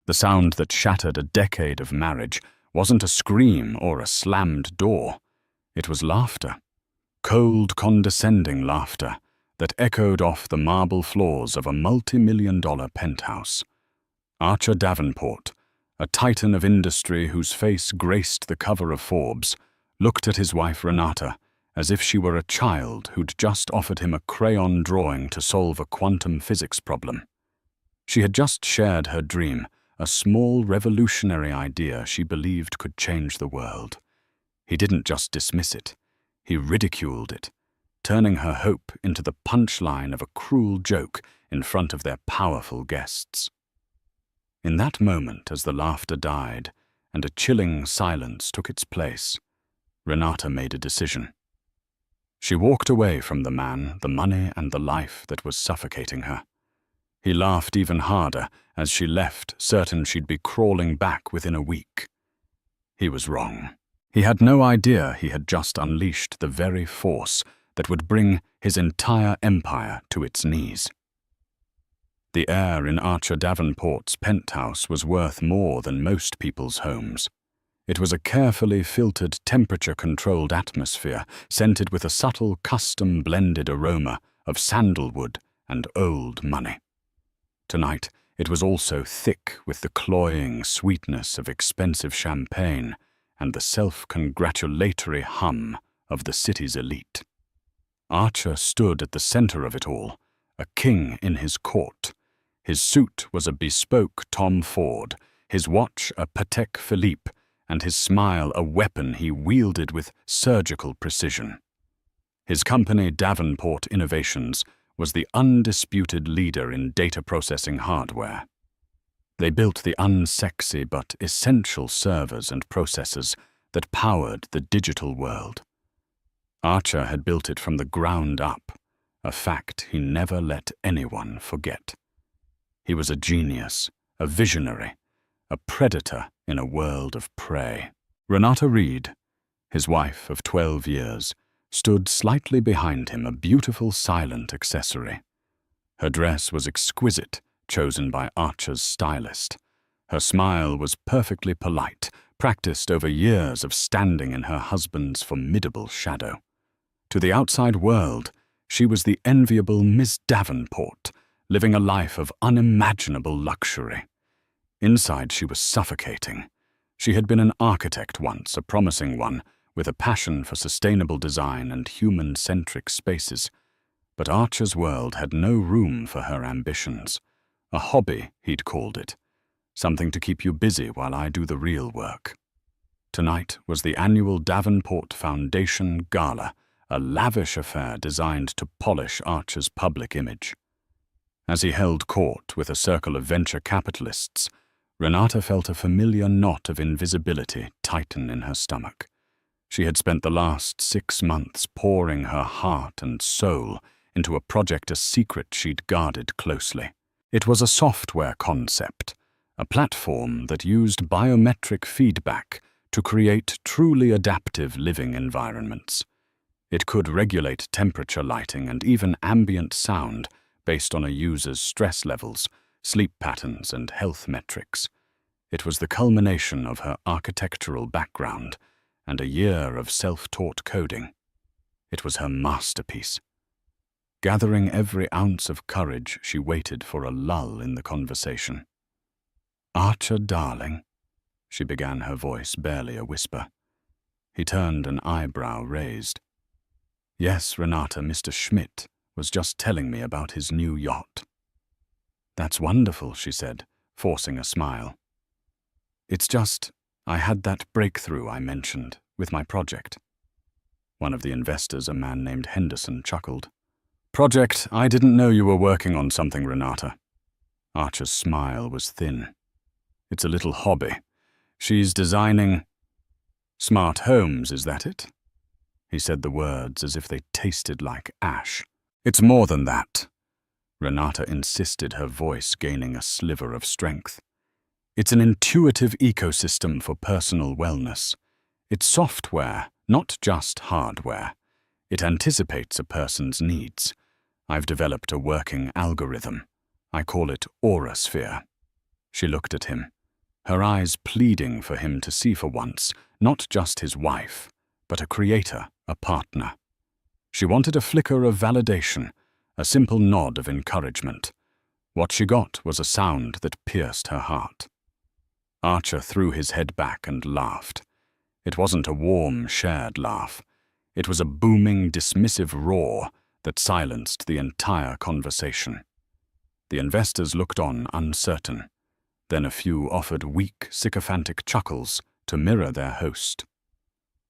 The sound that shattered a decade of marriage wasn't a scream or a slammed door. It was laughter. Cold, condescending laughter that echoed off the marble floors of a multi-million-dollar penthouse. Archer Davenport, a titan of industry whose face graced the cover of Forbes, looked at his wife Renata as if she were a child who'd just offered him a crayon drawing to solve a quantum physics problem. She had just shared her dream, a small revolutionary idea she believed could change the world. He didn't just dismiss it, he ridiculed it, turning her hope into the punchline of a cruel joke in front of their powerful guests. In that moment, as the laughter died and a chilling silence took its place, Renata made a decision. She walked away from the man, the money, and the life that was suffocating her. He laughed even harder as she left, certain she'd be crawling back within a week. He was wrong. He had no idea he had just unleashed the very force that would bring his entire empire to its knees. The air in Archer Davenport's penthouse was worth more than most people's homes. It was a carefully filtered, temperature-controlled atmosphere, scented with a subtle, custom-blended aroma of sandalwood and old money. Tonight, it was also thick with the cloying sweetness of expensive champagne and the self-congratulatory hum of the city's elite. Archer stood at the center of it all, a king in his court. His suit was a bespoke Tom Ford, his watch a Patek Philippe, and his smile a weapon he wielded with surgical precision. His company, Davenport Innovations, was the undisputed leader in data processing hardware. They built the unsexy but essential servers and processors that powered the digital world. Archer had built it from the ground up, a fact he never let anyone forget. He was a genius, a visionary, a predator in a world of prey. Renata Reed, his wife of 12 years, stood slightly behind him, a beautiful silent accessory. Her dress was exquisite, chosen by Archer's stylist. Her smile was perfectly polite, practiced over years of standing in her husband's formidable shadow. To the outside world, she was the enviable Miss Davenport, living a life of unimaginable luxury. Inside, she was suffocating. She had been an architect once, a promising one, with a passion for sustainable design and human-centric spaces. But Archer's world had no room for her ambitions. A hobby, he'd called it. Something to keep you busy while I do the real work. Tonight was the annual Davenport Foundation Gala, a lavish affair designed to polish Archer's public image. As he held court with a circle of venture capitalists, Renata felt a familiar knot of invisibility tighten in her stomach. She had spent the last 6 months pouring her heart and soul into a project, a secret she'd guarded closely. It was a software concept, a platform that used biometric feedback to create truly adaptive living environments. It could regulate temperature, lighting, and even ambient sound based on a user's stress levels, sleep patterns, and health metrics. It was the culmination of her architectural background and a year of self-taught coding. It was her masterpiece. Gathering every ounce of courage, she waited for a lull in the conversation. "Archer, darling," she began, her voice barely a whisper. He turned, an eyebrow raised. "Yes, Renata, Mr. Schmidt was just telling me about his new yacht." "That's wonderful," she said, forcing a smile. "It's just, I had that breakthrough I mentioned with my project." One of the investors, a man named Henderson, chuckled. "Project, I didn't know you were working on something, Renata." Archer's smile was thin. "It's a little hobby. She's designing smart homes, is that it?" He said the words as if they tasted like ash. "It's more than that," Renata insisted, her voice gaining a sliver of strength. "It's an intuitive ecosystem for personal wellness. It's software, not just hardware. It anticipates a person's needs. I've developed a working algorithm. I call it Aura Sphere." She looked at him, her eyes pleading for him to see for once, not just his wife, but a creator, a partner. She wanted a flicker of validation, a simple nod of encouragement. What she got was a sound that pierced her heart. Archer threw his head back and laughed. It wasn't a warm, shared laugh. It was a booming, dismissive roar that silenced the entire conversation. The investors looked on uncertain. Then a few offered weak, sycophantic chuckles to mirror their host.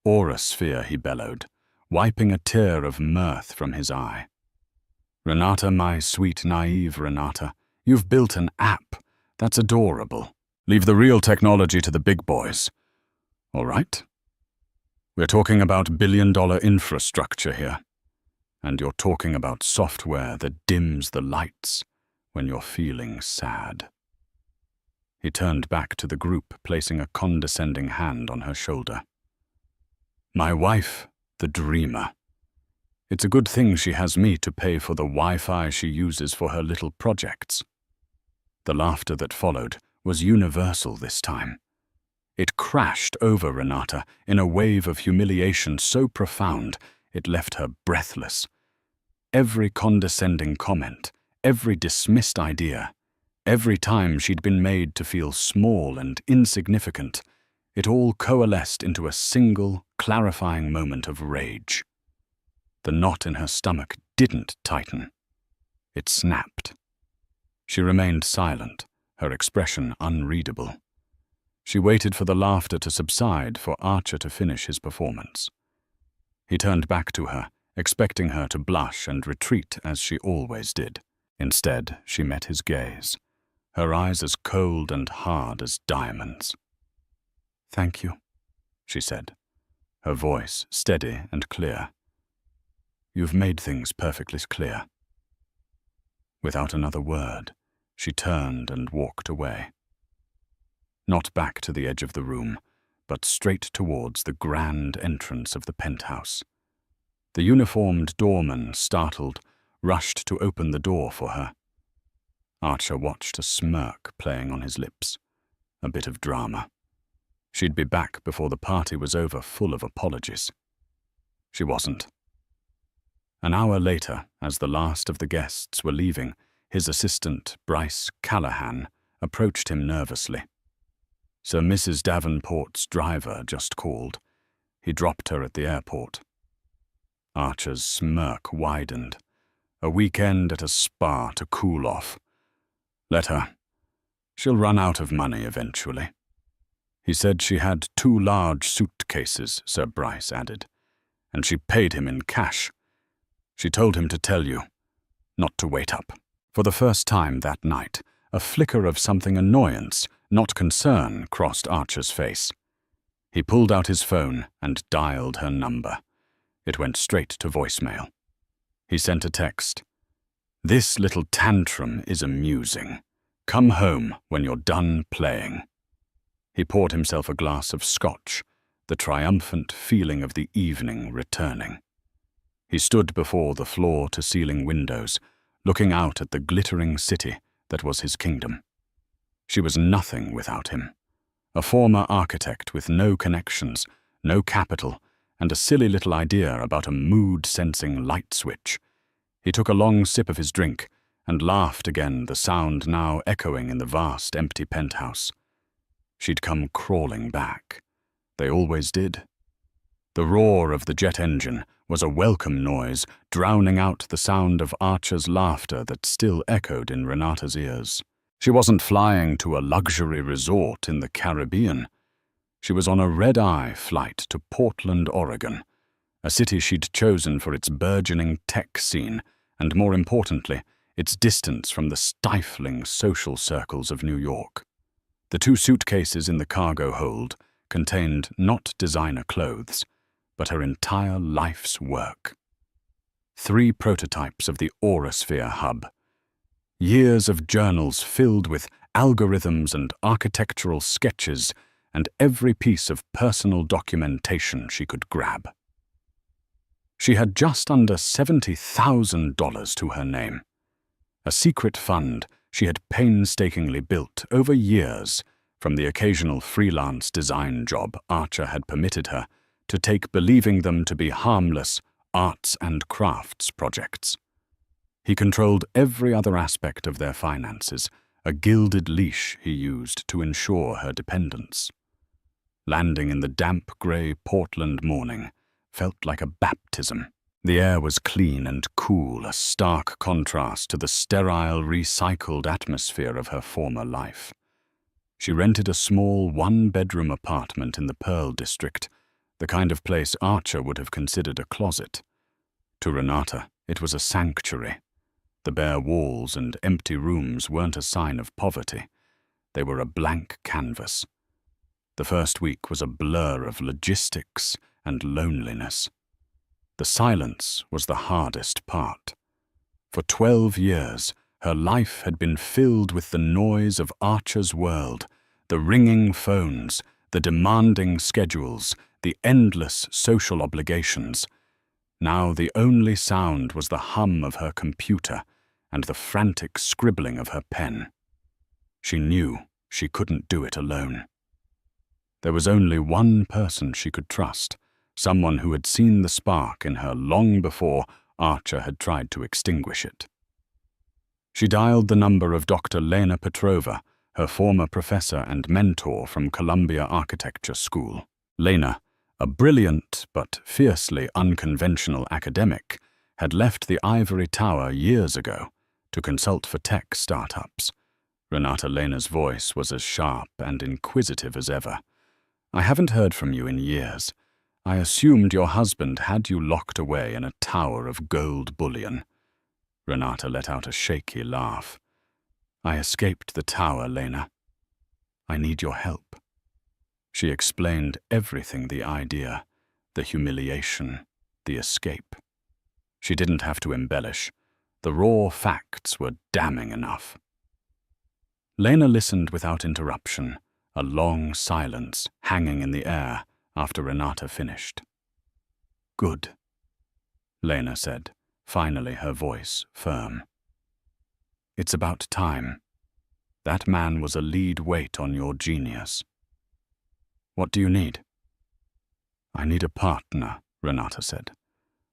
Aurasphere, he bellowed, wiping a tear of mirth from his eye. Renata, my sweet, naive Renata, you've built an app. That's adorable. Leave the real technology to the big boys. All right? We're talking about billion-dollar infrastructure here. And you're talking about software that dims the lights when you're feeling sad. He turned back to the group, placing a condescending hand on her shoulder. My wife, the dreamer. It's a good thing she has me to pay for the Wi-Fi she uses for her little projects. The laughter that followed was universal this time. It crashed over Renata in a wave of humiliation so profound it left her breathless. Every condescending comment, every dismissed idea, every time she'd been made to feel small and insignificant, it all coalesced into a single, clarifying moment of rage. The knot in her stomach didn't tighten. It snapped. She remained silent, her expression unreadable. She waited for the laughter to subside for Archer to finish his performance. He turned back to her, expecting her to blush and retreat as she always did. Instead, she met his gaze, her eyes as cold and hard as diamonds. Thank you, she said, her voice steady and clear. You've made things perfectly clear. Without another word, she turned and walked away. Not back to the edge of the room, but straight towards the grand entrance of the penthouse. The uniformed doorman, startled, rushed to open the door for her. Archer watched a smirk playing on his lips, a bit of drama. She'd be back before the party was over, full of apologies. She wasn't. An hour later, as the last of the guests were leaving, his assistant, Bryce Callahan, approached him nervously. Sir Mrs. Davenport's driver just called. He dropped her at the airport. Archer's smirk widened. A weekend at a spa to cool off. Let her. She'll run out of money eventually. He said she had 2 large suitcases, Sir Bryce added, and she paid him in cash. She told him to tell you, not to wait up. For the first time that night, a flicker of something annoyance, not concern, crossed Archer's face. He pulled out his phone and dialed her number. It went straight to voicemail. He sent a text. This little tantrum is amusing. Come home when you're done playing. He poured himself a glass of scotch, the triumphant feeling of the evening returning. He stood before the floor-to-ceiling windows, looking out at the glittering city that was his kingdom. She was nothing without him. A former architect with no connections, no capital, and a silly little idea about a mood-sensing light switch. He took a long sip of his drink and laughed again, the sound now echoing in the vast, empty penthouse. She'd come crawling back. They always did. The roar of the jet engine was a welcome noise, drowning out the sound of Archer's laughter that still echoed in Renata's ears. She wasn't flying to a luxury resort in the Caribbean. She was on a red-eye flight to Portland, Oregon, a city she'd chosen for its burgeoning tech scene and, more importantly, its distance from the stifling social circles of New York. The 2 suitcases in the cargo hold contained not designer clothes, but her entire life's work. 3 prototypes of the Aurasphere hub. Years of journals filled with algorithms and architectural sketches and every piece of personal documentation she could grab. She had just under $70,000 to her name. A secret fund she had painstakingly built over years from the occasional freelance design job Archer had permitted her, to take believing them to be harmless arts and crafts projects. He controlled every other aspect of their finances, a gilded leash he used to ensure her dependence. Landing in the damp grey Portland morning felt like a baptism. The air was clean and cool, a stark contrast to the sterile, recycled atmosphere of her former life. She rented a small one-bedroom apartment in the Pearl District, the kind of place Archer would have considered a closet. To Renata, it was a sanctuary. The bare walls and empty rooms weren't a sign of poverty. They were a blank canvas. The first week was a blur of logistics and loneliness. The silence was the hardest part. For 12 years, her life had been filled with the noise of Archer's world, the ringing phones, the demanding schedules, the endless social obligations. Now the only sound was the hum of her computer and the frantic scribbling of her pen. She knew she couldn't do it alone. There was only one person she could trust, someone who had seen the spark in her long before Archer had tried to extinguish it. She dialed the number of Dr. Lena Petrova, her former professor and mentor from Columbia Architecture School. Lena, a brilliant but fiercely unconventional academic, had left the ivory tower years ago to consult for tech startups. Renata Lena's voice was as sharp and inquisitive as ever. "I haven't heard from you in years. I assumed your husband had you locked away in a tower of gold bullion." Renata let out a shaky laugh. "I escaped the tower, Lena. I need your help." She explained everything: the idea, the humiliation, the escape. She didn't have to embellish. The raw facts were damning enough. Lena listened without interruption, a long silence hanging in the air after Renata finished. "Good," Lena said, finally her voice firm. "It's about time. That man was a lead weight on your genius. What do you need?" "I need a partner," Renata said.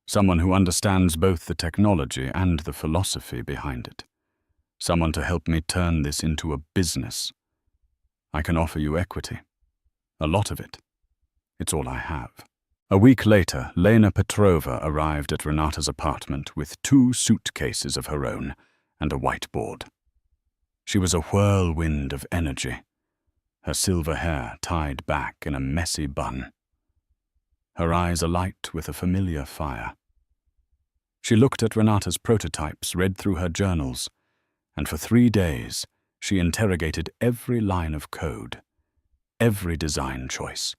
"Someone who understands both the technology and the philosophy behind it. Someone to help me turn this into a business. I can offer you equity. A lot of it. It's all I have." A week later, Lena Petrova arrived at Renata's apartment with 2 suitcases of her own and a whiteboard. She was a whirlwind of energy, her silver hair tied back in a messy bun, her eyes alight with a familiar fire. She looked at Renata's prototypes, read through her journals, and for 3 days she interrogated every line of code, every design choice,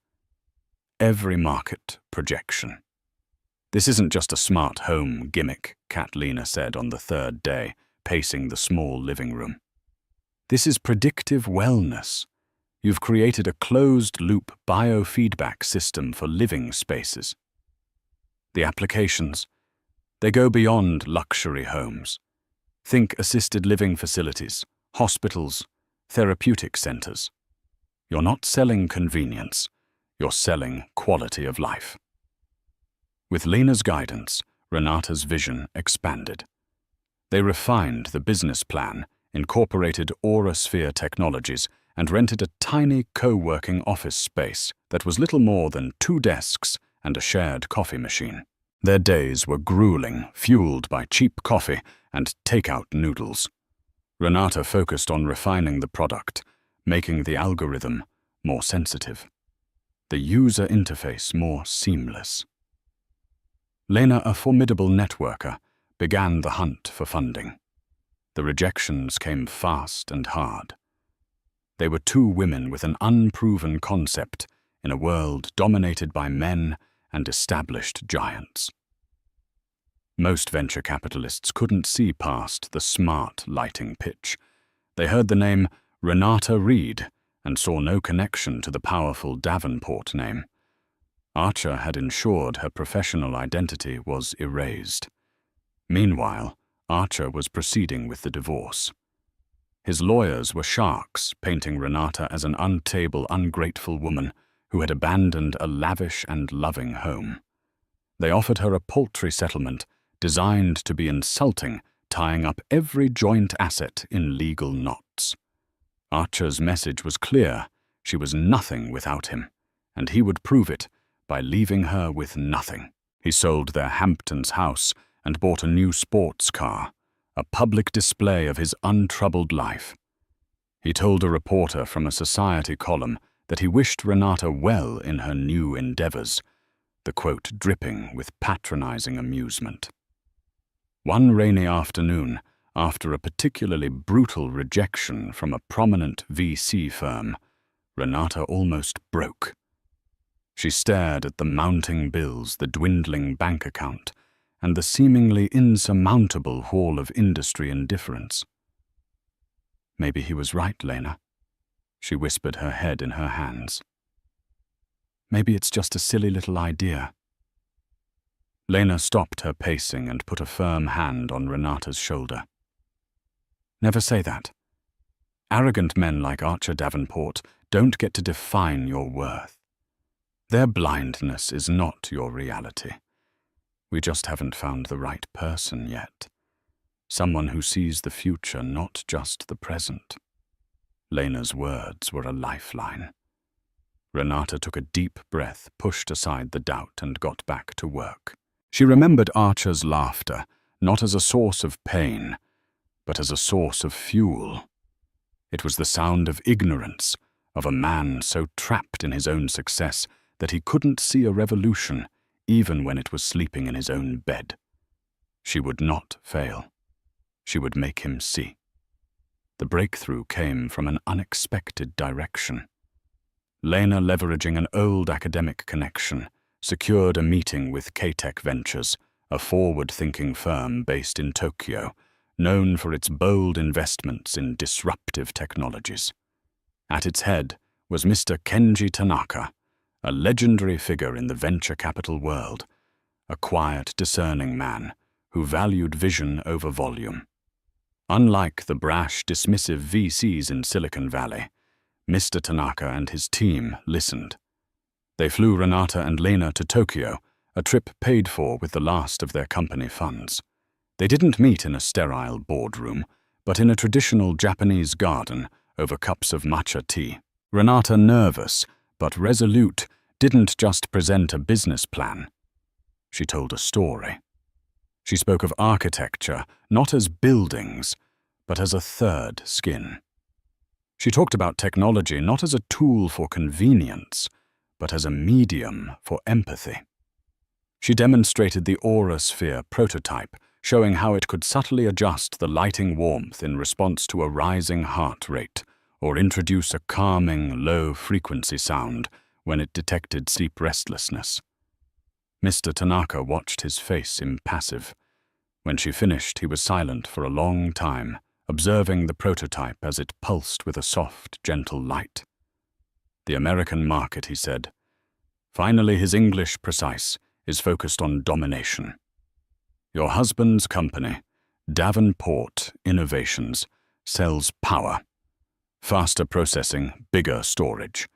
every market projection. "This isn't just a smart home gimmick," Katlina said on the 3rd day, pacing the small living room. "This is predictive wellness. You've created a closed-loop biofeedback system for living spaces. The applications, they go beyond luxury homes. Think assisted living facilities, hospitals, therapeutic centers. You're not selling convenience. You're selling quality of life." With Lena's guidance, Renata's vision expanded. They refined the business plan, incorporated Aurasphere technologies, and rented a tiny co-working office space that was little more than 2 desks and a shared coffee machine. Their days were grueling, fueled by cheap coffee and takeout noodles. Renata focused on refining the product, making the algorithm more sensitive, the user interface more seamless. Lena, a formidable networker, began the hunt for funding. The rejections came fast and hard. They were 2 women with an unproven concept in a world dominated by men and established giants. Most venture capitalists couldn't see past the smart lighting pitch. They heard the name Renata Reed and saw no connection to the powerful Davenport name. Archer had ensured her professional identity was erased. Meanwhile, Archer was proceeding with the divorce. His lawyers were sharks, painting Renata as an untable, ungrateful woman who had abandoned a lavish and loving home. They offered her a paltry settlement designed to be insulting, tying up every joint asset in legal knots. Archer's message was clear: she was nothing without him, and he would prove it by leaving her with nothing. He sold their Hamptons house and bought a new sports car, a public display of his untroubled life. He told a reporter from a society column that he wished Renata well in her new endeavors, the quote dripping with patronizing amusement. One rainy afternoon, after a particularly brutal rejection from a prominent VC firm, Renata almost broke. She stared at the mounting bills, the dwindling bank account, and the seemingly insurmountable wall of industry indifference. Maybe he was right, Lena. She whispered, her head in her hands. Maybe it's just a silly little idea. Lena stopped her pacing and put a firm hand on Renata's shoulder. Never say that. Arrogant men like Archer Davenport don't get to define your worth. Their blindness is not your reality. We just haven't found the right person yet. Someone who sees the future, not just the present. Lena's words were a lifeline. Renata took a deep breath, pushed aside the doubt, and got back to work. She remembered Archer's laughter, not as a source of pain, but as a source of fuel. It was the sound of ignorance, of a man so trapped in his own success that he couldn't see a revolution, even when it was sleeping in his own bed. She would not fail. She would make him see. The breakthrough came from an unexpected direction. Lena, leveraging an old academic connection, secured a meeting with K-Tech Ventures, a forward-thinking firm based in Tokyo, known for its bold investments in disruptive technologies. At its head was Mr. Kenji Tanaka, a legendary figure in the venture capital world, a quiet, discerning man who valued vision over volume. Unlike the brash, dismissive VCs in Silicon Valley, Mr. Tanaka and his team listened. They flew Renata and Lena to Tokyo, a trip paid for with the last of their company funds. They didn't meet in a sterile boardroom, but in a traditional Japanese garden over cups of matcha tea. Renata, nervous but resolute, didn't just present a business plan. She told a story. She spoke of architecture not as buildings, but as a third skin. She talked about technology not as a tool for convenience, but as a medium for empathy. She demonstrated the aura sphere prototype, showing how it could subtly adjust the lighting warmth in response to a rising heart rate, or introduce a calming, low-frequency sound when it detected sleep restlessness. Mr. Tanaka watched his face impassive. When she finished, he was silent for a long time, observing the prototype as it pulsed with a soft, gentle light. The American market, he said. Finally, his English precise, is focused on domination. Your husband's company, Davenport Innovations, sells power. Faster processing, bigger storage.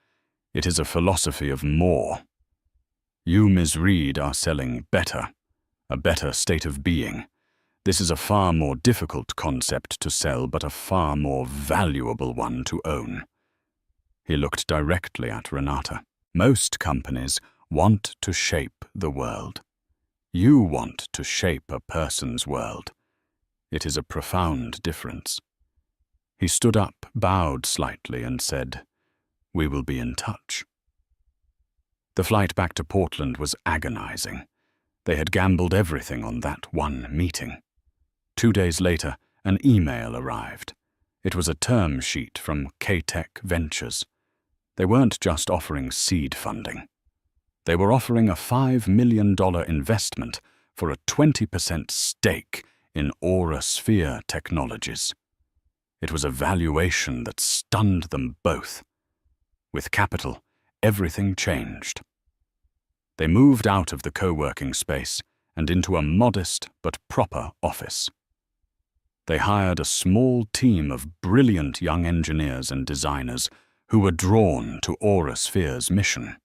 It is a philosophy of more. You, Ms. Reed, are selling better, a better state of being. This is a far more difficult concept to sell, but a far more valuable one to own. He looked directly at Renata. Most companies want to shape the world. You want to shape a person's world. It is a profound difference. He stood up, bowed slightly, and said, "We will be in touch." The flight back to Portland was agonizing. They had gambled everything on that one meeting. 2 days later, an email arrived. It was a term sheet from K-Tech Ventures. They weren't just offering seed funding. They were offering a $5 million investment for a 20% stake in Aura Sphere Technologies. It was a valuation that stunned them both. With capital, everything changed. They moved out of the co-working space and into a modest but proper office. They hired a small team of brilliant young engineers and designers who were drawn to Aura Sphere's mission.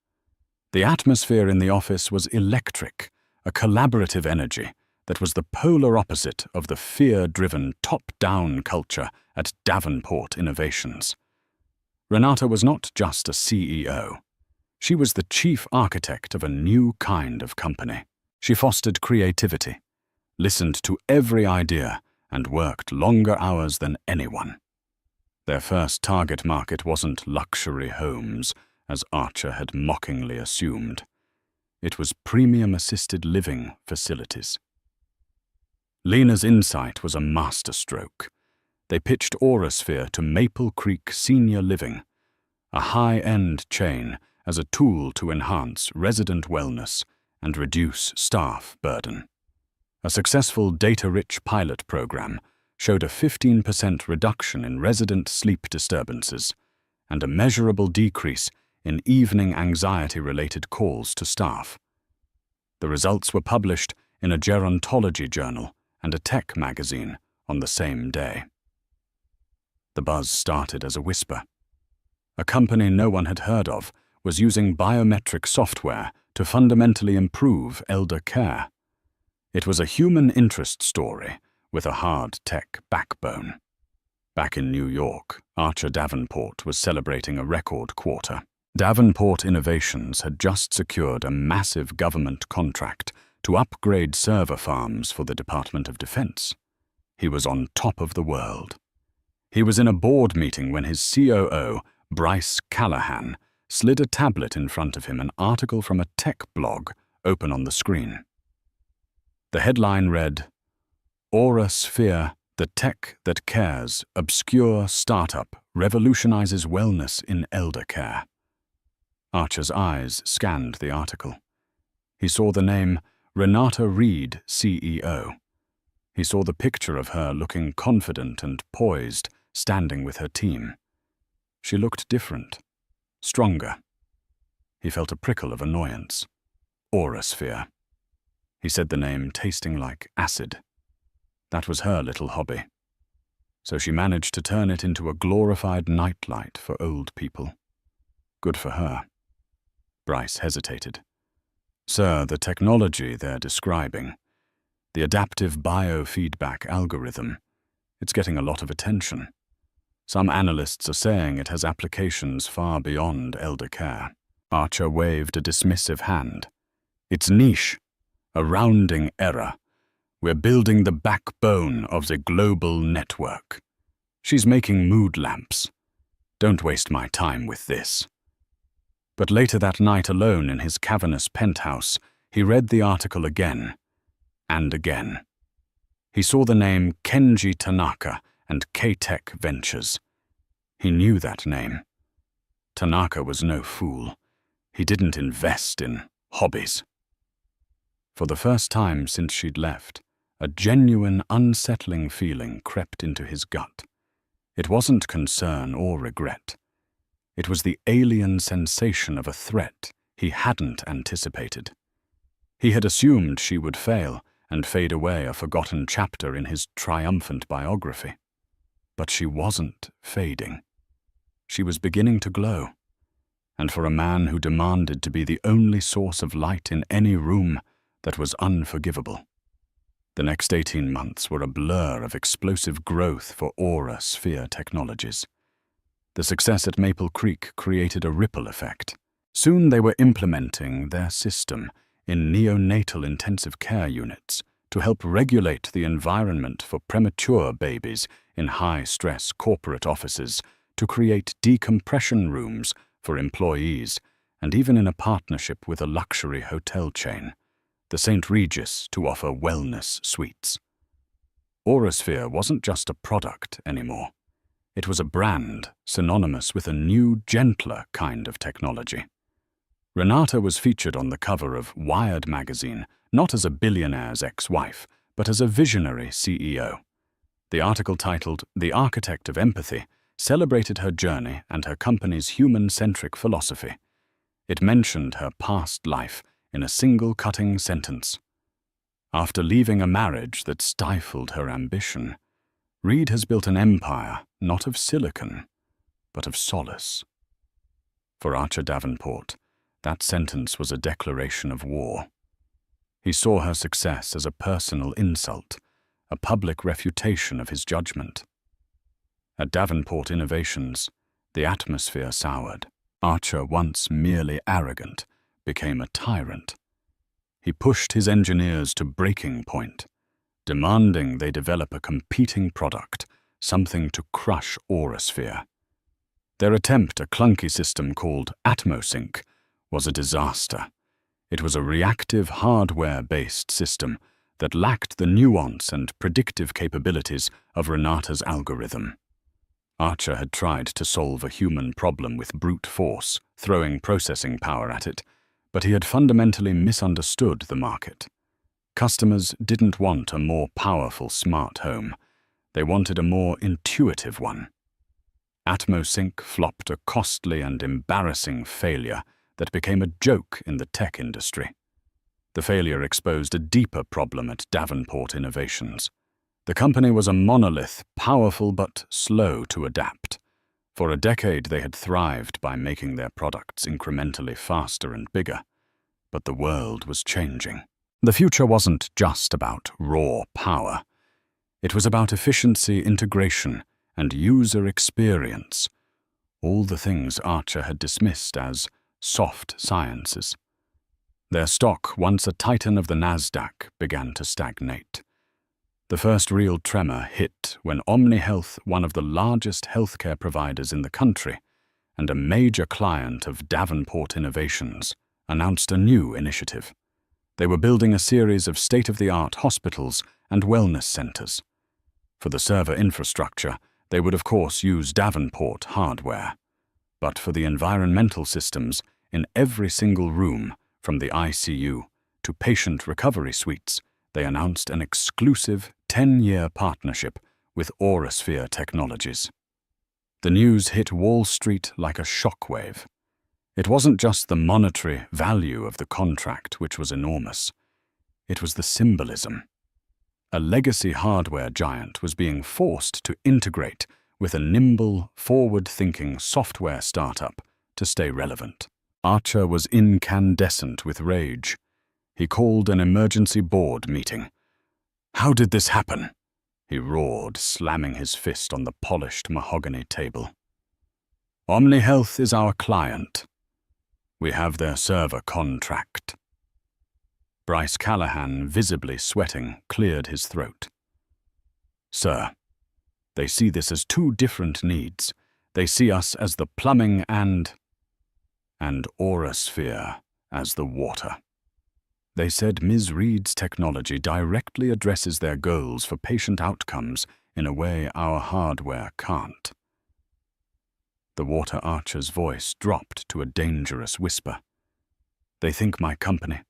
The atmosphere in the office was electric, a collaborative energy that was the polar opposite of the fear-driven top-down culture at Davenport Innovations. Renata was not just a CEO. She was the chief architect of a new kind of company. She fostered creativity, listened to every idea, and worked longer hours than anyone. Their first target market wasn't luxury homes, as Archer had mockingly assumed. It was premium assisted living facilities. Lena's insight was a masterstroke. They pitched AuraSphere to Maple Creek Senior Living, a high-end chain, as a tool to enhance resident wellness and reduce staff burden. A successful data-rich pilot program showed a 15% reduction in resident sleep disturbances and a measurable decrease in evening anxiety-related calls to staff. The results were published in a gerontology journal and a tech magazine on the same day. The buzz started as a whisper. A company no one had heard of was using biometric software to fundamentally improve elder care. It was a human interest story with a hard tech backbone. Back in New York, Archer Davenport was celebrating a record quarter. Davenport Innovations had just secured a massive government contract to upgrade server farms for the Department of Defense. He was on top of the world. He was in a board meeting when his COO, Bryce Callahan, slid a tablet in front of him, an article from a tech blog open on the screen. The headline read, "Aura Sphere, the tech that cares, obscure startup revolutionizes wellness in elder care." Archer's eyes scanned the article. He saw the name Renata Reed, CEO. He saw the picture of her looking confident and poised, standing with her team. She looked different, stronger. He felt a prickle of annoyance. AuraSphere. He said the name, tasting like acid. That was her little hobby. So she managed to turn it into a glorified nightlight for old people. Good for her. Bryce hesitated. "Sir, the technology they're describing, the adaptive biofeedback algorithm, it's getting a lot of attention. Some analysts are saying it has applications far beyond elder care." Archer waved a dismissive hand. "It's niche, a rounding error. We're building the backbone of the global network. She's making mood lamps. Don't waste my time with this." But later that night, alone in his cavernous penthouse, he read the article again and again. He saw the name Kenji Tanaka and K-Tech Ventures. He knew that name. Tanaka was no fool. He didn't invest in hobbies. For the first time since she'd left, a genuine, unsettling feeling crept into his gut. It wasn't concern or regret. It was the alien sensation of a threat he hadn't anticipated. He had assumed she would fail and fade away, a forgotten chapter in his triumphant biography. But she wasn't fading. She was beginning to glow. And for a man who demanded to be the only source of light in any room, that was unforgivable. The next 18 months were a blur of explosive growth for Aura Sphere Technologies. The success at Maple Creek created a ripple effect. Soon they were implementing their system in neonatal intensive care units to help regulate the environment for premature babies in high-stress corporate offices, to create decompression rooms for employees, and even in a partnership with a luxury hotel chain, the St. Regis, to offer wellness suites. AuraSphere wasn't just a product anymore. It was a brand synonymous with a new, gentler kind of technology. Renata was featured on the cover of Wired magazine, not as a billionaire's ex-wife, but as a visionary CEO. The article, titled "The Architect of Empathy," celebrated her journey and her company's human-centric philosophy. It mentioned her past life in a single cutting sentence. After leaving a marriage that stifled her ambition, Reed has built an empire, not of silicon, but of solace. For Archer Davenport, that sentence was a declaration of war. He saw her success as a personal insult, a public refutation of his judgment. At Davenport Innovations, the atmosphere soured. Archer, once merely arrogant, became a tyrant. He pushed his engineers to breaking point, demanding they develop a competing product, something to crush Aurasphere. Their attempt, a clunky system called AtmoSync, was a disaster. It was a reactive, hardware-based system that lacked the nuance and predictive capabilities of Renata's algorithm. Archer had tried to solve a human problem with brute force, throwing processing power at it, but he had fundamentally misunderstood the market. Customers didn't want a more powerful smart home. They wanted a more intuitive one. AtmoSync flopped, a costly and embarrassing failure that became a joke in the tech industry. The failure exposed a deeper problem at Davenport Innovations. The company was a monolith, powerful but slow to adapt. For a decade they had thrived by making their products incrementally faster and bigger. But the world was changing. The future wasn't just about raw power. It was about efficiency, integration, and user experience. All the things Archer had dismissed as soft sciences. Their stock, once a titan of the Nasdaq, began to stagnate. The first real tremor hit when OmniHealth, one of the largest healthcare providers in the country and a major client of Davenport Innovations, announced a new initiative. They were building a series of state-of-the-art hospitals and wellness centers. For the server infrastructure, they would of course use Davenport hardware. But for the environmental systems, in every single room, from the ICU to patient recovery suites, they announced an exclusive 10-year partnership with Aurasphere Technologies. The news hit Wall Street like a shockwave. It wasn't just the monetary value of the contract, which was enormous. It was the symbolism. A legacy hardware giant was being forced to integrate with a nimble, forward-thinking software startup to stay relevant. Archer was incandescent with rage. He called an emergency board meeting. "How did this happen?" he roared, slamming his fist on the polished mahogany table. "OmniHealth is our client. We have their server contract." Bryce Callahan, visibly sweating, cleared his throat. "Sir, they see this as two different needs. They see us as the plumbing and Aurasphere as the water. They said Ms. Reed's technology directly addresses their goals for patient outcomes in a way our hardware can't." The water archer's voice dropped to a dangerous whisper. "They think my company,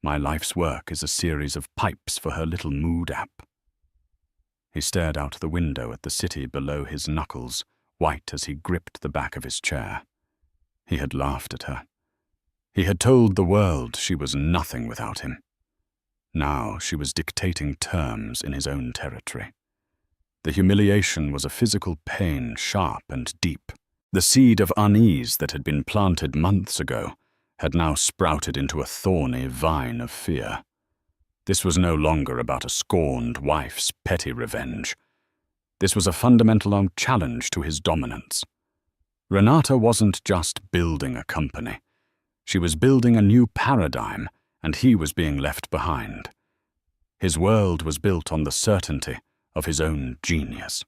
my life's work, is a series of pipes for her little mood app." He stared out the window at the city below his knuckles, white as he gripped the back of his chair. He had laughed at her. He had told the world she was nothing without him. Now she was dictating terms in his own territory. The humiliation was a physical pain, sharp and deep. The seed of unease that had been planted months ago had now sprouted into a thorny vine of fear. This was no longer about a scorned wife's petty revenge. This was a fundamental challenge to his dominance. Renata wasn't just building a company. She was building a new paradigm, and he was being left behind. His world was built on the certainty of his own genius.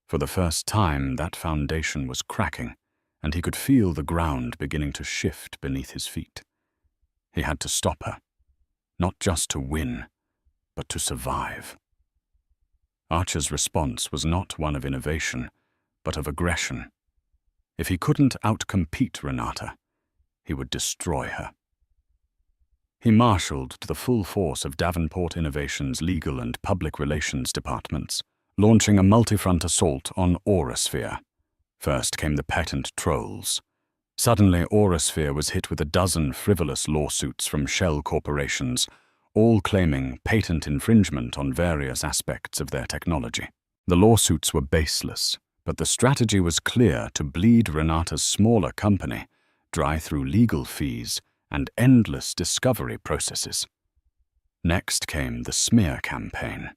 For the first time, that foundation was cracking, and he could feel the ground beginning to shift beneath his feet. He had to stop her, not just to win, but to survive. Archer's response was not one of innovation, but of aggression. If he couldn't outcompete Renata, he would destroy her. He marshaled the full force of Davenport Innovations' legal and public relations departments, launching a multi-front assault on Aurasphere. First came the patent trolls. Suddenly, Aurasphere was hit with a dozen frivolous lawsuits from shell corporations, all claiming patent infringement on various aspects of their technology. The lawsuits were baseless, but the strategy was clear to bleed Renata's smaller company dry through legal fees and endless discovery processes. Next came the smear campaign.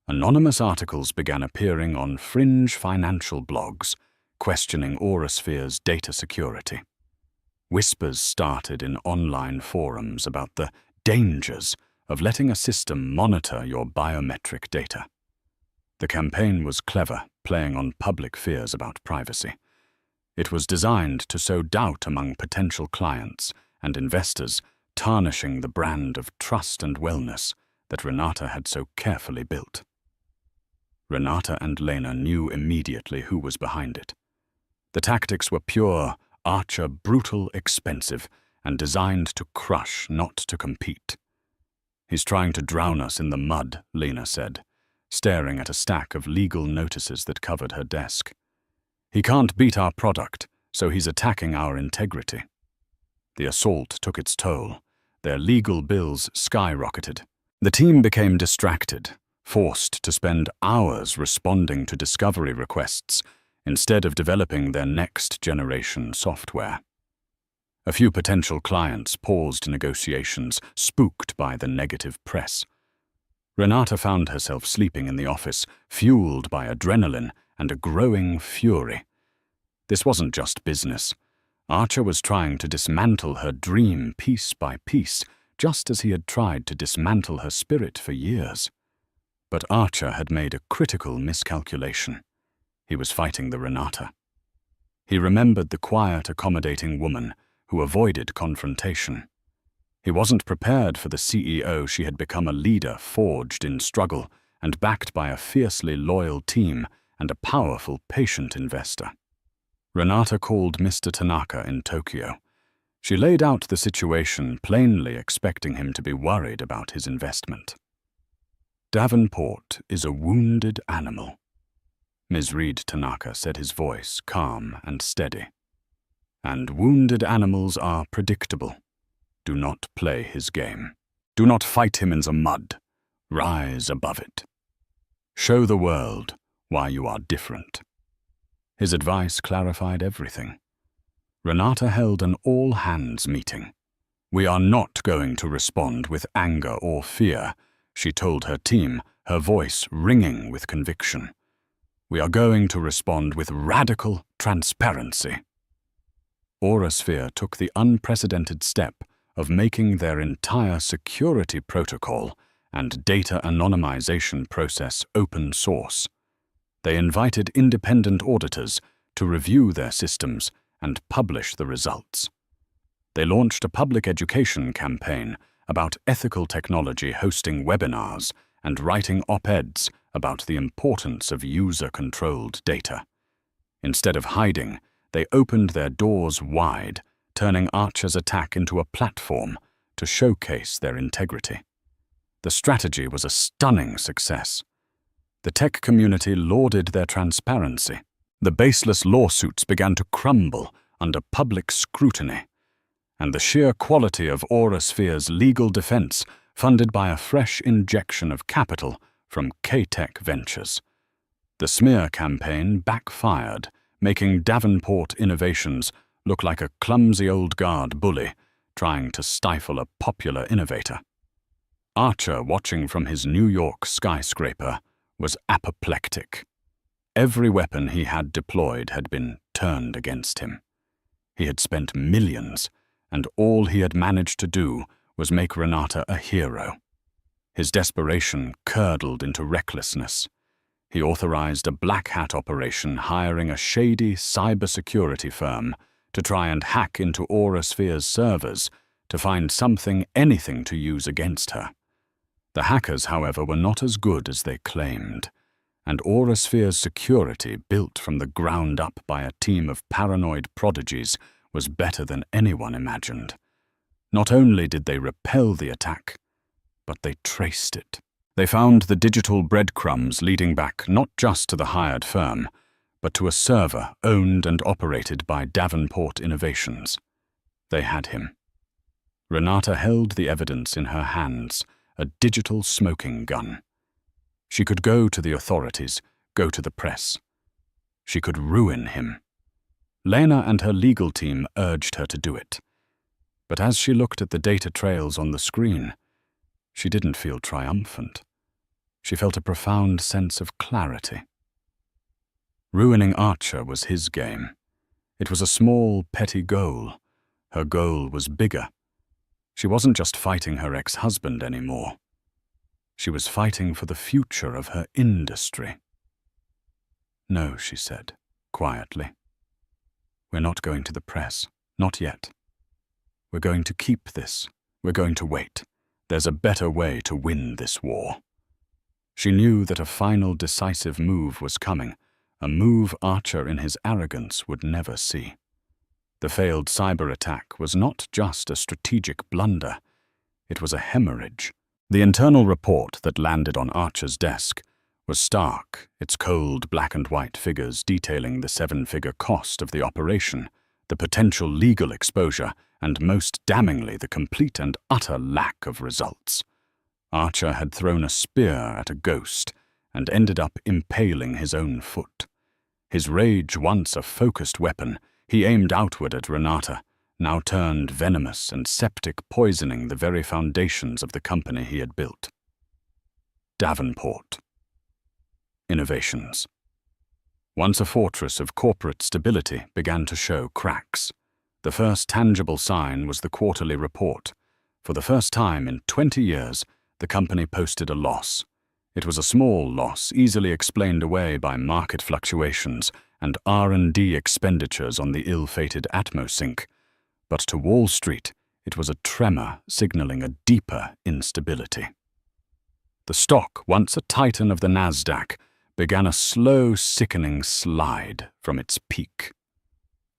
Anonymous articles began appearing on fringe financial blogs, questioning Aurasphere's data security. Whispers started in online forums about the dangers of letting a system monitor your biometric data. The campaign was clever, playing on public fears about privacy. It was designed to sow doubt among potential clients and investors, tarnishing the brand of trust and wellness that Renata had so carefully built. Renata and Lena knew immediately who was behind it. The tactics were pure, Archer, brutal, expensive, and designed to crush, not to compete. "He's trying to drown us in the mud," Lena said, staring at a stack of legal notices that covered her desk. "He can't beat our product, so he's attacking our integrity." The assault took its toll. Their legal bills skyrocketed. The team became distracted, forced to spend hours responding to discovery requests instead of developing their next-generation software. A few potential clients paused negotiations, spooked by the negative press. Renata found herself sleeping in the office, fueled by adrenaline and a growing fury. This wasn't just business. Archer was trying to dismantle her dream piece by piece, just as he had tried to dismantle her spirit for years. But Archer had made a critical miscalculation. He was fighting the Renata. He remembered the quiet, accommodating woman who avoided confrontation. He wasn't prepared for the CEO she had become, a leader forged in struggle and backed by a fiercely loyal team and a powerful, patient investor. Renata called Mr. Tanaka in Tokyo. She laid out the situation, plainly expecting him to be worried about his investment. "Davenport is a wounded animal," Ms. Reed Tanaka said, his voice calm and steady. "And wounded animals are predictable. Do not play his game. Do not fight him in the mud. Rise above it. Show the world why you are different." His advice clarified everything. Renata held an all-hands meeting. "We are not going to respond with anger or fear," she told her team, her voice ringing with conviction. "We are going to respond with radical transparency." Aurasphere took the unprecedented step of making their entire security protocol and data anonymization process open source. They invited independent auditors to review their systems and publish the results. They launched a public education campaign about ethical technology, hosting webinars and writing op-eds about the importance of user-controlled data. Instead of hiding, they opened their doors wide, turning Archer's attack into a platform to showcase their integrity. The strategy was a stunning success. The tech community lauded their transparency. The baseless lawsuits began to crumble under public scrutiny, and the sheer quality of Aurasphere's legal defense, funded by a fresh injection of capital from K-Tech Ventures. The smear campaign backfired, making Davenport Innovations look like a clumsy old guard bully trying to stifle a popular innovator. Archer, watching from his New York skyscraper, was apoplectic. Every weapon he had deployed had been turned against him. He had spent millions, and all he had managed to do was make Renata a hero. His desperation curdled into recklessness. He authorized a black hat operation, hiring a shady cybersecurity firm to try and hack into Aurasphere's servers to find something, anything to use against her. The hackers, however, were not as good as they claimed, and Aurasphere's security, built from the ground up by a team of paranoid prodigies, was better than anyone imagined. Not only did they repel the attack, but they traced it. They found the digital breadcrumbs leading back not just to the hired firm, but to a server owned and operated by Davenport Innovations. They had him. Renata held the evidence in her hands, a digital smoking gun. She could go to the authorities, go to the press. She could ruin him. Lena and her legal team urged her to do it. But as she looked at the data trails on the screen, she didn't feel triumphant. She felt a profound sense of clarity. Ruining Archer was his game. It was a small, petty goal. Her goal was bigger. She wasn't just fighting her ex-husband anymore. She was fighting for the future of her industry. "No," she said, quietly. "We're not going to the press. Not yet. We're going to keep this. We're going to wait. There's a better way to win this war." She knew that a final decisive move was coming, a move Archer in his arrogance would never see. The failed cyber attack was not just a strategic blunder. It was a hemorrhage. The internal report that landed on Archer's desk was stark, its cold black and white figures detailing the seven-figure cost of the operation, the potential legal exposure, and most damningly the complete and utter lack of results. Archer had thrown a spear at a ghost and ended up impaling his own foot. His rage once a focused weapon, he aimed outward at Renata, now turned venomous and septic, poisoning the very foundations of the company he had built. Davenport. Innovations. Once a fortress of corporate stability began to show cracks. The first tangible sign was the quarterly report. For the first time in 20 years, the company posted a loss. It was a small loss, easily explained away by market fluctuations and R&D expenditures on the ill-fated Atmosync. But to Wall Street, it was a tremor signaling a deeper instability. The stock, once a titan of the Nasdaq, began a slow, sickening slide from its peak.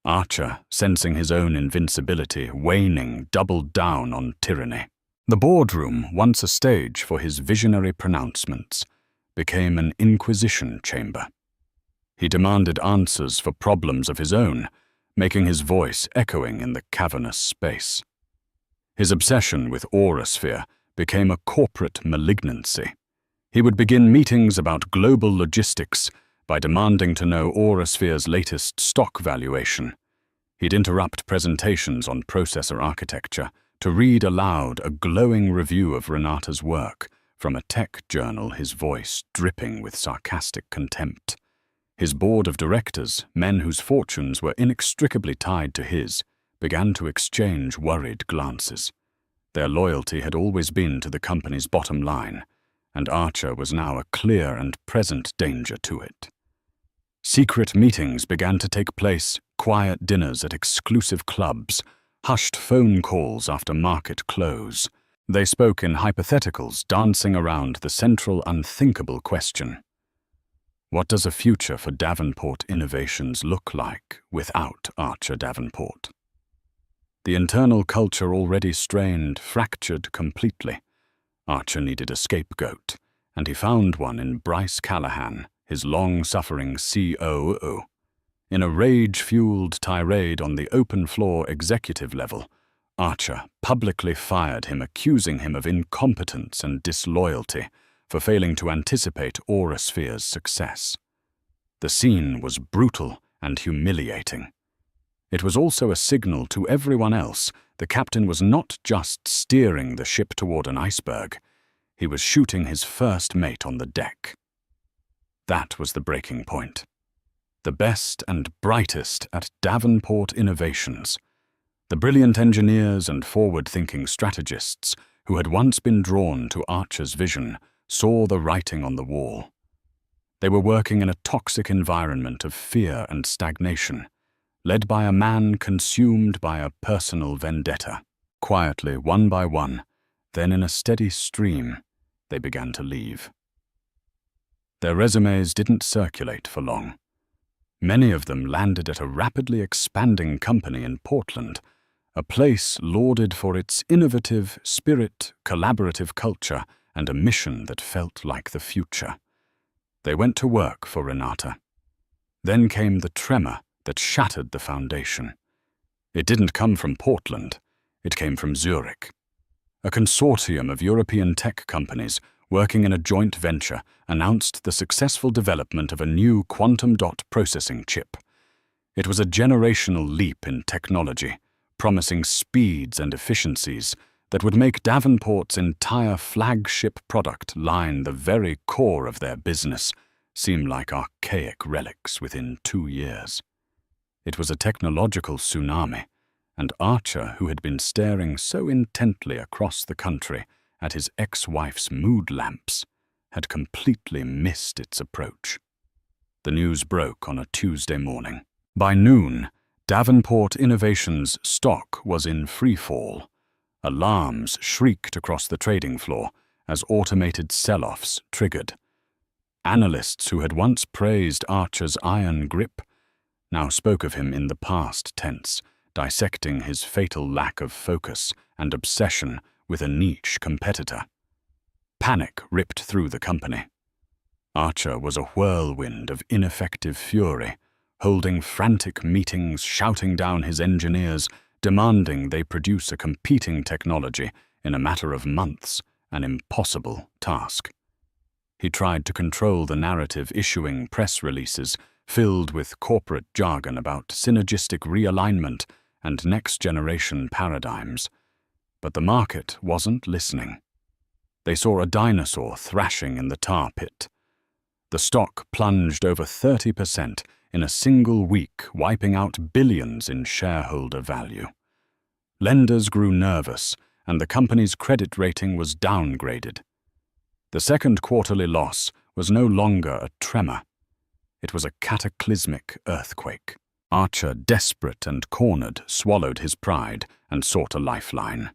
Archer, sensing his own invincibility waning, doubled down on tyranny. The boardroom, once a stage for his visionary pronouncements, became an inquisition chamber. He demanded answers for problems of his own, making his voice echoing in the cavernous space. His obsession with Aurasphere became a corporate malignancy. He would begin meetings about global logistics by demanding to know Aurasphere's latest stock valuation. He'd interrupt presentations on processor architecture to read aloud a glowing review of Renata's work from a tech journal, his voice dripping with sarcastic contempt. His board of directors, men whose fortunes were inextricably tied to his, began to exchange worried glances. Their loyalty had always been to the company's bottom line, and Archer was now a clear and present danger to it. Secret meetings began to take place, quiet dinners at exclusive clubs, hushed phone calls after market close. They spoke in hypotheticals, dancing around the central unthinkable question. What does a future for Davenport Innovations look like without Archer Davenport? The internal culture already strained, fractured completely. Archer needed a scapegoat, and he found one in Bryce Callahan, his long-suffering COO. In a rage-fueled tirade on the open-floor executive level, Archer publicly fired him, accusing him of incompetence and disloyalty for failing to anticipate Aurasphere's success. The scene was brutal and humiliating. It was also a signal to everyone else the captain was not just steering the ship toward an iceberg, he was shooting his first mate on the deck. That was the breaking point. The best and brightest at Davenport Innovations, the brilliant engineers and forward-thinking strategists who had once been drawn to Archer's vision, saw the writing on the wall. They were working in a toxic environment of fear and stagnation, led by a man consumed by a personal vendetta. Quietly, one by one, then in a steady stream, they began to leave. Their resumes didn't circulate for long. Many of them landed at a rapidly expanding company in Portland, a place lauded for its innovative spirit, collaborative culture, and a mission that felt like the future. They went to work for Renata. Then came the tremor that shattered the foundation. It didn't come from Portland, it came from Zurich. A consortium of European tech companies working in a joint venture, announced the successful development of a new quantum dot processing chip. It was a generational leap in technology, promising speeds and efficiencies that would make Davenport's entire flagship product line, the very core of their business, seem like archaic relics within 2 years. It was a technological tsunami, and Archer, who had been staring so intently across the country at his ex-wife's mood lamps, had completely missed its approach. The news broke on a Tuesday morning. By noon, Davenport Innovations' stock was in free fall. Alarms shrieked across the trading floor as automated sell-offs triggered. Analysts who had once praised Archer's iron grip now spoke of him in the past tense, dissecting his fatal lack of focus and obsession with a niche competitor. Panic ripped through the company. Archer was a whirlwind of ineffective fury, holding frantic meetings, shouting down his engineers, demanding they produce a competing technology in a matter of months, an impossible task. He tried to control the narrative, issuing press releases filled with corporate jargon about synergistic realignment and next-generation paradigms. But the market wasn't listening. They saw a dinosaur thrashing in the tar pit. The stock plunged over 30% in a single week, wiping out billions in shareholder value. Lenders grew nervous, and the company's credit rating was downgraded. The second quarterly loss was no longer a tremor. It was a cataclysmic earthquake. Archer, desperate and cornered, swallowed his pride and sought a lifeline.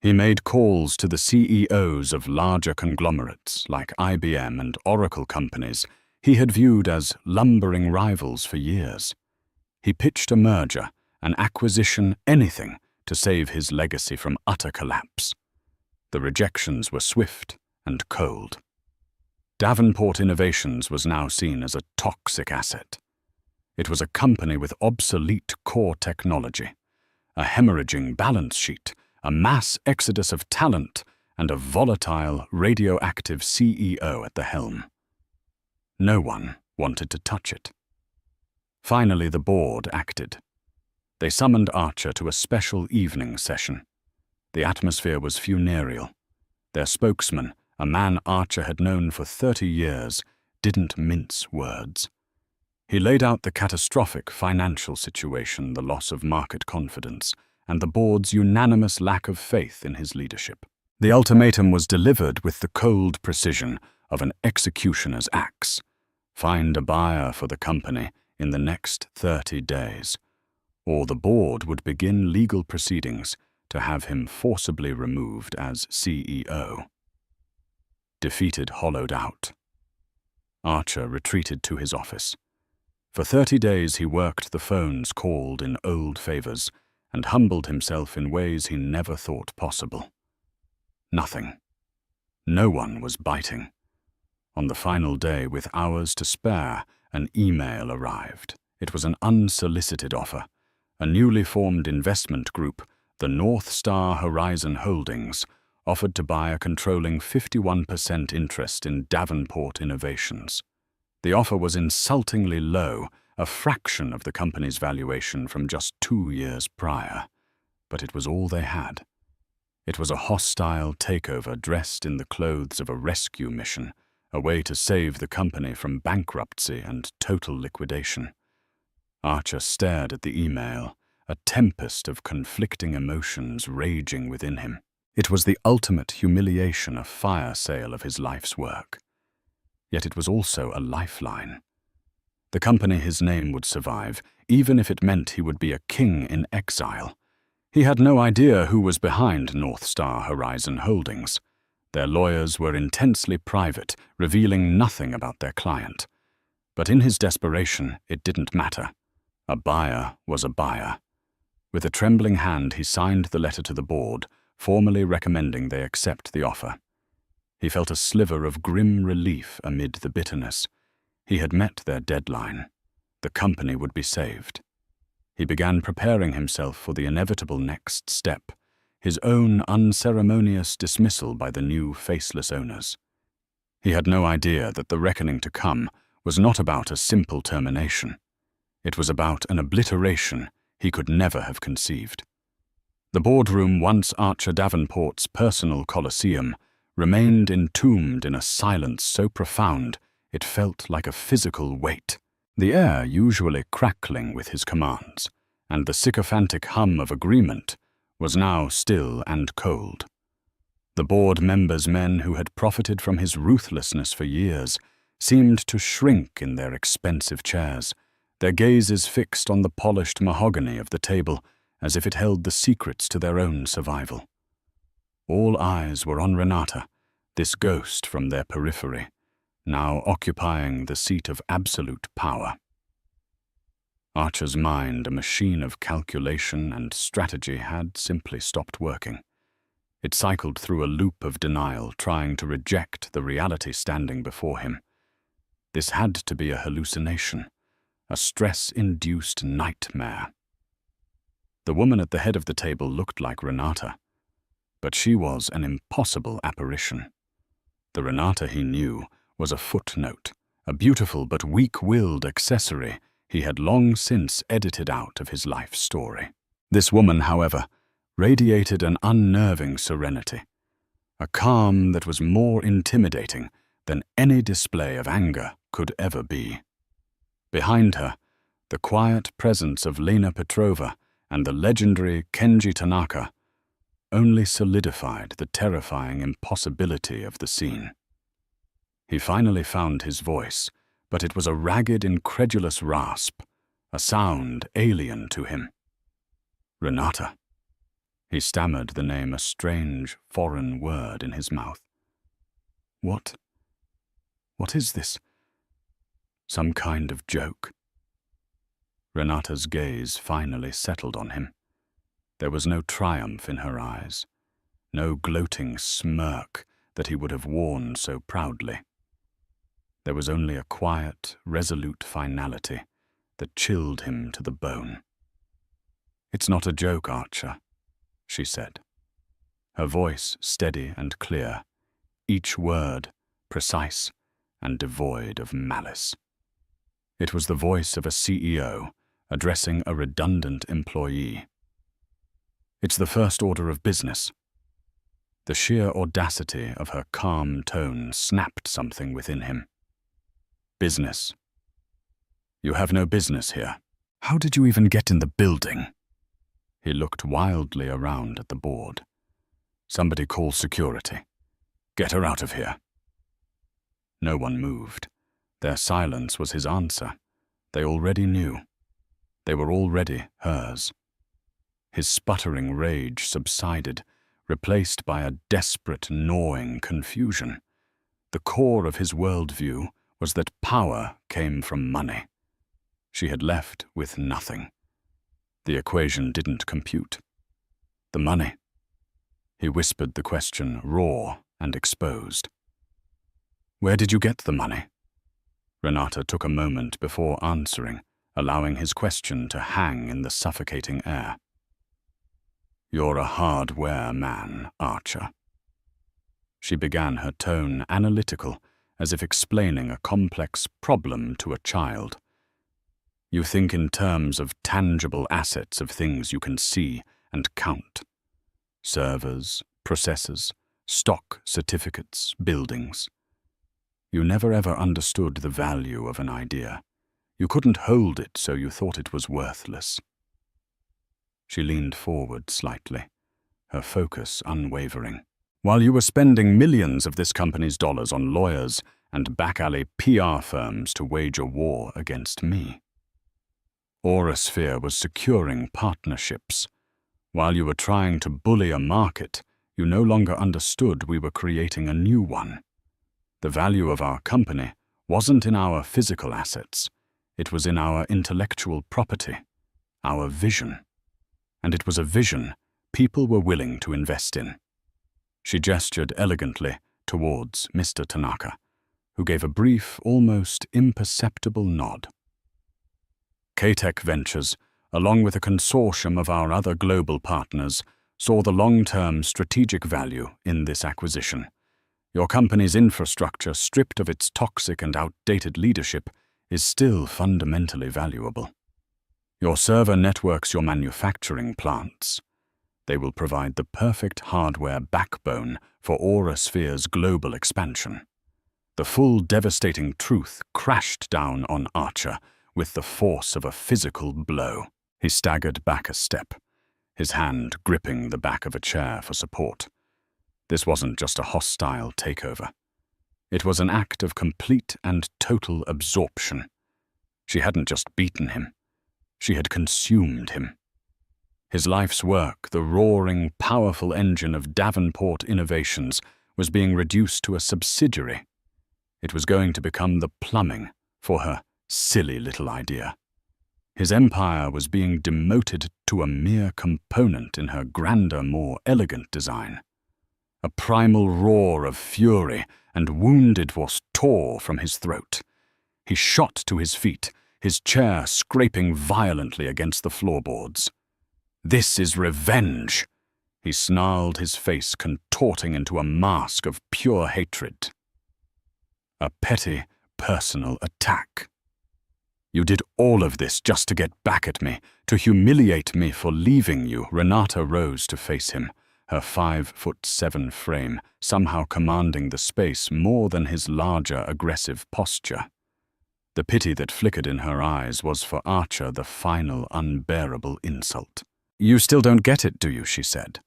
He made calls to the CEOs of larger conglomerates like IBM and Oracle companies he had viewed as lumbering rivals for years. He pitched a merger, an acquisition, anything to save his legacy from utter collapse. The rejections were swift and cold. Davenport Innovations was now seen as a toxic asset. It was a company with obsolete core technology, a hemorrhaging balance sheet, a mass exodus of talent, and a volatile, radioactive CEO at the helm. No one wanted to touch it. Finally, the board acted. They summoned Archer to a special evening session. The atmosphere was funereal. Their spokesman, a man Archer had known for 30 years, didn't mince words. He laid out the catastrophic financial situation, the loss of market confidence, and the board's unanimous lack of faith in his leadership. The ultimatum was delivered with the cold precision of an executioner's axe. Find a buyer for the company in the next 30 days, or the board would begin legal proceedings to have him forcibly removed as CEO. Defeated, hollowed out, Archer retreated to his office. For 30 days he worked the phones, called in old favors, and humbled himself in ways he never thought possible. Nothing. No one was biting. On the final day, with hours to spare, an email arrived. It was an unsolicited offer. A newly formed investment group, the North Star Horizon Holdings, offered to buy a controlling 51% interest in Davenport Innovations. The offer was insultingly low, a fraction of the company's valuation from just 2 years prior. But it was all they had. It was a hostile takeover dressed in the clothes of a rescue mission, a way to save the company from bankruptcy and total liquidation. Archer stared at the email, a tempest of conflicting emotions raging within him. It was the ultimate humiliation, a fire sale of his life's work. Yet it was also a lifeline. The company his name would survive, even if it meant he would be a king in exile. He had no idea who was behind North Star Horizon Holdings. Their lawyers were intensely private, revealing nothing about their client. But in his desperation, it didn't matter. A buyer was a buyer. With a trembling hand, he signed the letter to the board, formally recommending they accept the offer. He felt a sliver of grim relief amid the bitterness. He had met their deadline. The company would be saved. He began preparing himself for the inevitable next step, his own unceremonious dismissal by the new faceless owners. He had no idea that the reckoning to come was not about a simple termination. It was about an obliteration he could never have conceived. The boardroom, once Archer Davenport's personal coliseum, remained entombed in a silence so profound it felt like a physical weight, the air usually crackling with his commands, and the sycophantic hum of agreement was now still and cold. The board members, men who had profited from his ruthlessness for years, seemed to shrink in their expensive chairs, their gazes fixed on the polished mahogany of the table as if it held the secrets to their own survival. All eyes were on Renata, this ghost from their periphery, now occupying the seat of absolute power. Archer's mind, a machine of calculation and strategy, had simply stopped working. It cycled through a loop of denial, trying to reject the reality standing before him. This had to be a hallucination, a stress-induced nightmare. The woman at the head of the table looked like Renata, but she was an impossible apparition. The Renata he knew was a footnote, a beautiful but weak-willed accessory he had long since edited out of his life story. This woman, however, radiated an unnerving serenity, a calm that was more intimidating than any display of anger could ever be. Behind her, the quiet presence of Lena Petrova and the legendary Kenji Tanaka only solidified the terrifying impossibility of the scene. He finally found his voice, but it was a ragged, incredulous rasp, a sound alien to him. Renata. He stammered the name, a strange, foreign word in his mouth. What is this? Some kind of joke? Renata's gaze finally settled on him. There was no triumph in her eyes, no gloating smirk that he would have worn so proudly. There was only a quiet, resolute finality that chilled him to the bone. "It's not a joke, Archer," she said, her voice steady and clear, each word precise and devoid of malice. It was the voice of a CEO addressing a redundant employee. "It's the first order of business." The sheer audacity of her calm tone snapped something within him. "Business? You have no business here. How did you even get in the building?" He looked wildly around at the board. "Somebody call security. Get her out of here." No one moved. Their silence was his answer. They already knew. They were already hers. His sputtering rage subsided, replaced by a desperate, gnawing confusion. The core of his worldview was that power came from money. She had left with nothing. The equation didn't compute. The money. He whispered the question, raw and exposed. "Where did you get the money?" Renata took a moment before answering, allowing his question to hang in the suffocating air. "You're a hardware man, Archer." She began, her tone analytical, as if explaining a complex problem to a child. "You think in terms of tangible assets, of things you can see and count. Servers, processors, stock certificates, buildings. You never ever understood the value of an idea. You couldn't hold it, so you thought it was worthless." She leaned forward slightly, her focus unwavering. "While you were spending millions of this company's dollars on lawyers and back-alley PR firms to wage a war against me. Aurasphere was securing partnerships. While you were trying to bully a market, you no longer understood we were creating a new one. The value of our company wasn't in our physical assets. It was in our intellectual property, our vision. And it was a vision people were willing to invest in." She gestured elegantly towards Mr. Tanaka, who gave a brief, almost imperceptible nod. "K-Tech Ventures, along with a consortium of our other global partners, saw the long-term strategic value in this acquisition. Your company's infrastructure, stripped of its toxic and outdated leadership, is still fundamentally valuable. Your server networks your manufacturing plants. They will provide the perfect hardware backbone for Aurasphere's global expansion. The full devastating truth crashed down on Archer with the force of a physical blow. He staggered back a step, his hand gripping the back of a chair for support. This wasn't just a hostile takeover. It was an act of complete and total absorption. She hadn't just beaten him. She had consumed him. His life's work, the roaring, powerful engine of Davenport Innovations, was being reduced to a subsidiary. It was going to become the plumbing for her silly little idea. His empire was being demoted to a mere component in her grander, more elegant design. A primal roar of fury and wounded was tore from his throat. He shot to his feet, his chair scraping violently against the floorboards. "This is revenge," he snarled, his face contorting into a mask of pure hatred. A petty, personal attack. "You did all of this just to get back at me, to humiliate me for leaving you." Renata rose to face him, her 5'7" frame somehow commanding the space more than his larger, aggressive posture. The pity that flickered in her eyes was for Archer the final, unbearable insult. "You still don't get it, do you?" she said,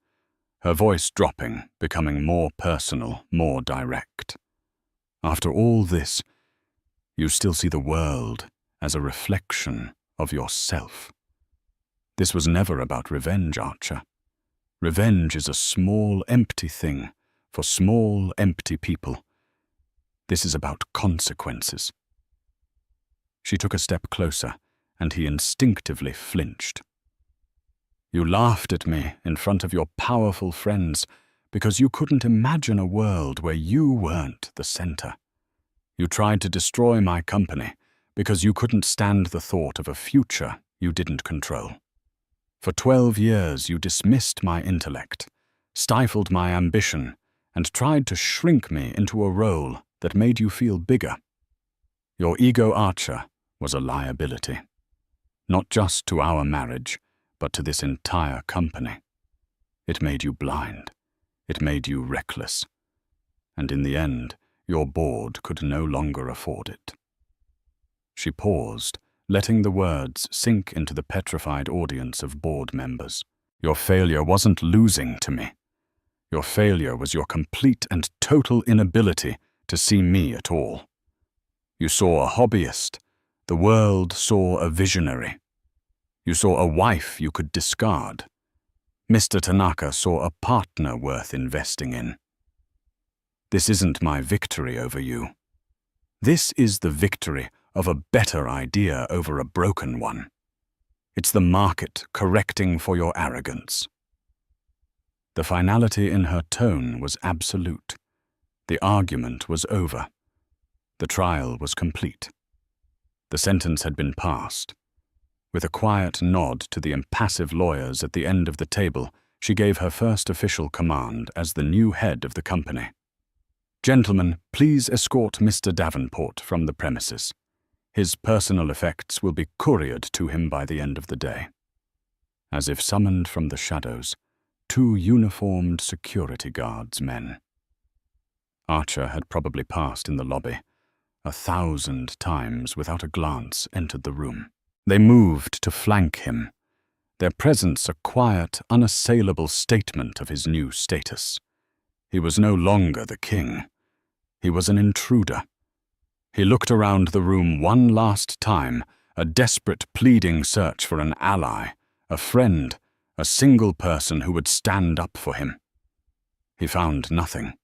her voice dropping, becoming more personal, more direct. "After all this, you still see the world as a reflection of yourself. This was never about revenge, Archer. Revenge is a small, empty thing for small, empty people. This is about consequences." She took a step closer, and he instinctively flinched. "You laughed at me in front of your powerful friends because you couldn't imagine a world where you weren't the center. You tried to destroy my company because you couldn't stand the thought of a future you didn't control. For 12 years you dismissed my intellect, stifled my ambition, and tried to shrink me into a role that made you feel bigger. Your ego, Archer, was a liability, not just to our marriage, but to this entire company. It made you blind. It made you reckless. And in the end, your board could no longer afford it." She paused, letting the words sink into the petrified audience of board members. "Your failure wasn't losing to me. Your failure was your complete and total inability to see me at all. You saw a hobbyist. The world saw a visionary. You saw a wife you could discard. Mr. Tanaka saw a partner worth investing in. This isn't my victory over you. This is the victory of a better idea over a broken one. It's the market correcting for your arrogance." The finality in her tone was absolute. The argument was over. The trial was complete. The sentence had been passed. With a quiet nod to the impassive lawyers at the end of the table, she gave her first official command as the new head of the company. "Gentlemen, please escort Mr. Davenport from the premises. His personal effects will be couriered to him by the end of the day." As if summoned from the shadows, 2 uniformed security guards men. Archer had probably passed in the lobby. 1,000 times without a glance entered the room. They moved to flank him, their presence a quiet, unassailable statement of his new status. He was no longer the king. He was an intruder. He looked around the room one last time, a desperate pleading search for an ally, a friend, a single person who would stand up for him. He found nothing.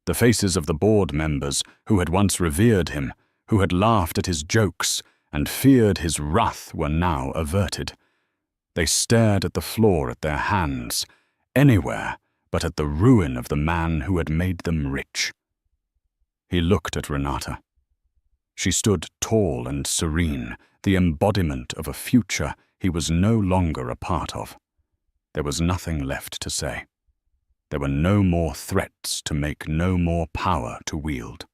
The faces of the board members who had once revered him, who had laughed at his jokes and feared his wrath, were now averted. They stared at the floor at their hands, anywhere but at the ruin of the man who had made them rich. He looked at Renata. She stood tall and serene, the embodiment of a future he was no longer a part of. There was nothing left to say. There were no more threats to make, no more power to wield.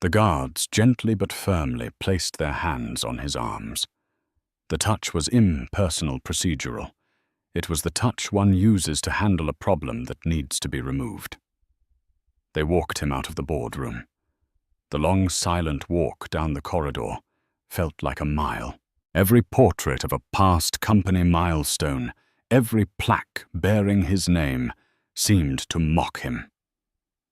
The guards gently but firmly placed their hands on his arms. The touch was impersonal, procedural. It was the touch one uses to handle a problem that needs to be removed. They walked him out of the boardroom. The long, silent walk down the corridor felt like a mile. Every portrait of a past company milestone, every plaque bearing his name, seemed to mock him.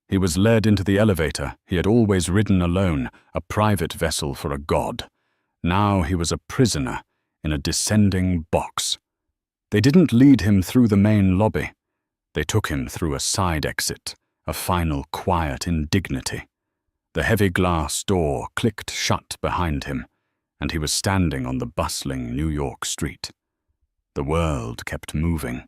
He was led into the elevator he had always ridden alone, a private vessel for a god. Now he was a prisoner in a descending box. They didn't lead him through the main lobby. They took him through a side exit, a final quiet indignity. The heavy glass door clicked shut behind him, and he was standing on the bustling New York street. The world kept moving.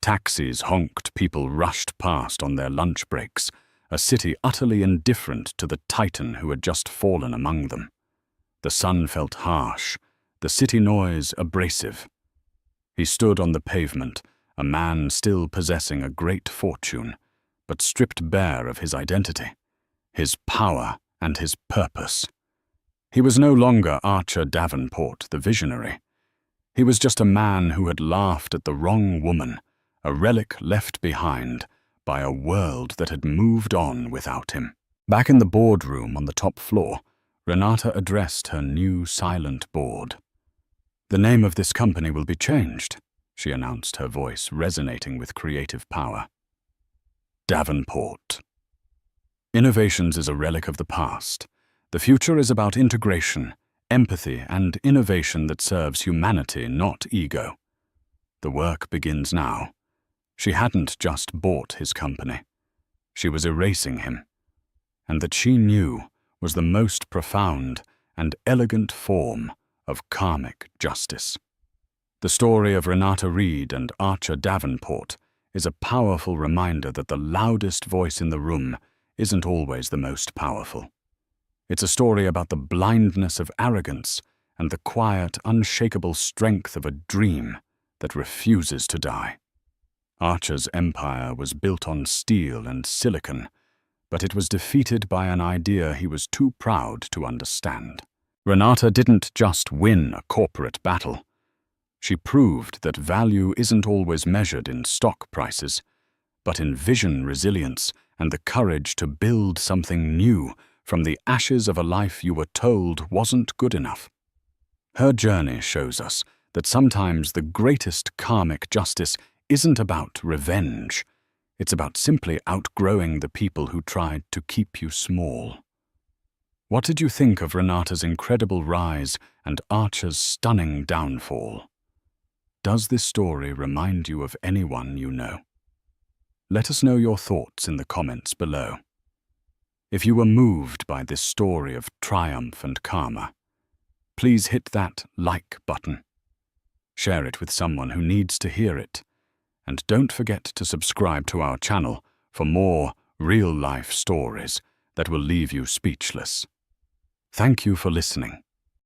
Taxis honked, people rushed past on their lunch breaks, a city utterly indifferent to the titan who had just fallen among them. The sun felt harsh, the city noise abrasive. He stood on the pavement, a man still possessing a great fortune, but stripped bare of his identity, his power and his purpose. He was no longer Archer Davenport, the visionary. He was just a man who had laughed at the wrong woman, a relic left behind by a world that had moved on without him. Back in the boardroom on the top floor, Renata addressed her new silent board. "The name of this company will be changed," she announced, her voice resonating with creative power. Davenport. Innovations is a relic of the past. The future is about integration, empathy, and innovation that serves humanity, not ego. The work begins now. She hadn't just bought his company. She was erasing him. And that she knew was the most profound and elegant form of karmic justice. The story of Renata Reed and Archer Davenport is a powerful reminder that the loudest voice in the room isn't always the most powerful. It's a story about the blindness of arrogance and the quiet, unshakable strength of a dream that refuses to die. Archer's empire was built on steel and silicon, but it was defeated by an idea he was too proud to understand. Renata didn't just win a corporate battle. She proved that value isn't always measured in stock prices, but in vision, resilience, and the courage to build something new from the ashes of a life you were told wasn't good enough. Her journey shows us that sometimes the greatest karmic justice isn't about revenge. It's about simply outgrowing the people who tried to keep you small. What did you think of Renata's incredible rise and Archer's stunning downfall? Does this story remind you of anyone you know? Let us know your thoughts in the comments below. If you were moved by this story of triumph and karma, please hit that like button. Share it with someone who needs to hear it. And don't forget to subscribe to our channel for more real-life stories that will leave you speechless. Thank you for listening.